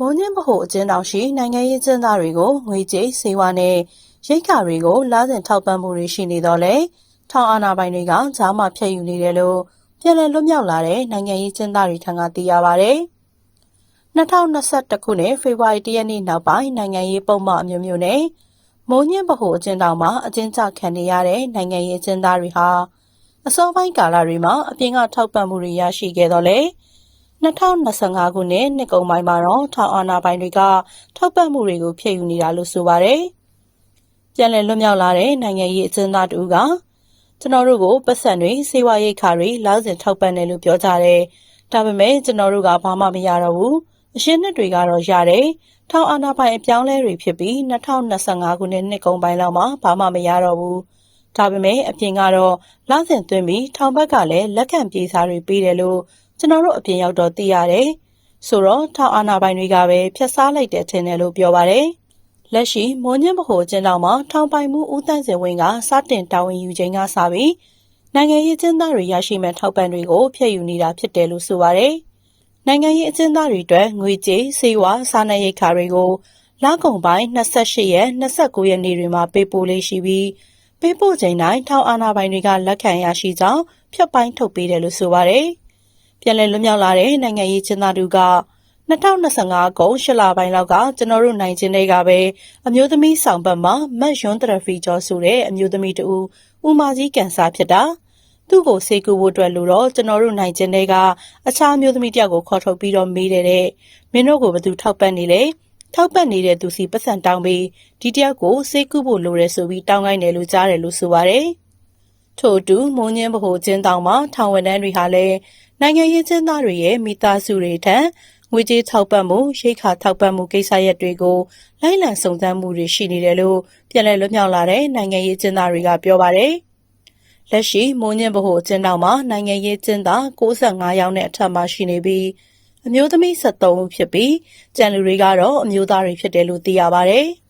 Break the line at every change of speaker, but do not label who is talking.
မိုးညင်းဗဟိုအကျဉ်းထောင်ရှိနိုင်ငံရေးကျဉ်းသားတွေကိုငွေကြေးဆေးဝါးနဲ့ရိက္ခာတွေကိုလစဉ်ထောက်ပံ့မှုတွေရှိနေတော့လေထောင်အာဏာပိုင်တွေကကြားမှဖျက်ယူနေတယ်လို့ပြန်လည်လွတ်မြောက်လာတဲ့နိုင်ငံရေးကျဉ်းသားတွေထံကသိရပါဗျ။2021ခုနှစ်ဖေဖော်ဝါရီလ 1 ရက်နေ့နောက်ပိုင်းနိုင်ငံရေးပုံမှန်အမျိုးမျိုးနဲ့မိုးညင်းဗဟိုအကျဉ်းထောင်မှာအကျဉ်းချခံနေရတဲ့နိုင်ငံရေးကျဉ်းသားတွေဟာအစောပိုင်းကာလတွေမှာအပြင်ကထောက်ပံ့မှုတွေရရှိခဲ့တော့လေ2025ခုနှစ်နှစ်ကုန်ပိုင်းမှာတော့ထောင်အာဏာပိုင်တွေကထောက်ပံ့မှုတွေကိုဖျက်ယူနေတာလို့ဆိုပါတယ်။ပြန်လည်လွတ်မြောက်လာတဲ့နိုင်ငံရေးအကျဉ်းသားတူကကျွန်တော်တို့ကိုပတ်စံတွေစေဝါရိတ်ခါတွေလောက်စဉ်ထောက်ပံ့တယ်လို့ပြောကြတယ်။ဒါပေမဲ့ကျွန်တော်တို့ကဘာမှမရတော့ဘူး။အရှင်းနှစ်တွေကတော့ရတယ်။ထောင်အာဏာပိုင်အပြောင်းလဲတွေဖြစ်ပြီး2025ခုနှစ်နှစ်ကုန်ပိုင်းလောက်မှာဘာမှမရတော့ဘူး။ဒါပေမဲ့အပြင်ကတော့လောက်စဉ်သွင်းပြီးထောင်ဘက်ကလည်းလက်ခံပြေးစားတွေပေးတယ်လို့ကျွန်တော်တို့အပြင်ရောက်တော့သိရတယ်။ဆိုတော့ထောင်အာဏာပိုင်တွေကပဲဖျက်စားလိုက်တယ်ထင်တယ်လို့ပြောပါတယ်။လက်ရှိမိုးညင်းဗဟိုကျင်းတော်မှာထောင်ပိုင်မှုဦးတန်းစင်ဝင်းကစတင်တာဝန်ယူချိန်ကစပြီးနိုင်ငံရေးကျင်းသားတွေရရှိမဲ့ထောက်ပံ့တွေကိုဖျက်ယူနေတာဖြစ်တယ်လို့ဆိုပါတယ်။နိုင်ငံရေးအကျဉ်းသားတွေအတွက်ငွေကြေးစေဝါစားနပ်ရိက္ခာတွေကိုလကုန်ပိုင်း28ရက်29ရက်နေ့တွေမှာပေးပို့လေးရှိပြီးပေးပို့ချိန်တိုင်းထောင်အာဏာပိုင်တွေကလက်ခံရရှိကြောင်းဖြတ်ပိုင်းထုတ်ပေးတယ်လို့ဆိုပါတယ်။ပြန်လည်လွတ်မြောက်လာတဲ့နိုင်ငံရေးကျဉ်းသားတို့က2025ကုန်8လပိုင်းလောက်ကကျွန်တော်တို့နိုင်ကျင်းတွေကပဲအမျိုးသမီးဆောင်ဘက်မှာမတ်ယွန်းတရဖီကျော်ဆိုတဲ့အမျိုးသမီးတူဦးမကြီးကန်ဆာဖြစ်တာသူ့ကိုဆေးကုဖို့အတွက်လို့တော့ကျွန်တော်တို့နိုင်ကျင်းတွေကအခြားအမျိုးသမီးတယောက်ကိုခေါ်ထုတ်ပြီးတော့မေးတယ်တဲ့မင်းတို့ကိုဘယ်သူထောက်ပံ့နေလဲထောက်ပံ့နေတဲ့သူစီပတ်စံတောင်းပြီးဒီတယောက်ကိုဆေးကုဖို့လိုတယ်ဆိုပြီးတောင်းခိုင်းတယ်လို့ကြားတယ်လို့ဆိုပါတယ်ထို့အတူမိုးညင်းဗဟိုကျင်းတောင်မှာထောင်ဝန်ထမ်းတွေဟာလည်းနိုင်ငံရေးကျင်းသားတွေရဲ့မိသားစုတွေထံငွေကြေးထောက်ပံ့မှုရိက္ခာထောက်ပံ့မှုကိစ္စရပ်တွေကိုလိုက်လံစုံစမ်းမှုတွေရှိနေတယ်လို့ပြန်လည်လွတ်မြောက်လာတဲ့နိုင်ငံရေးကျင်းသားတွေကပြောပါတယ်။လက်ရှိမိုးညင်းဗဟိုကျင်းတောင်မှာနိုင်ငံရေးကျင်းသား65ယောက်နဲ့အထက်မှာရှိနေပြီးအမျိုးသမီး73ဦးဖြစ်ပြီးကျန်လူတွေကတော့အမျိုးသားတွေဖြစ်တယ်လို့သိရပါတယ်။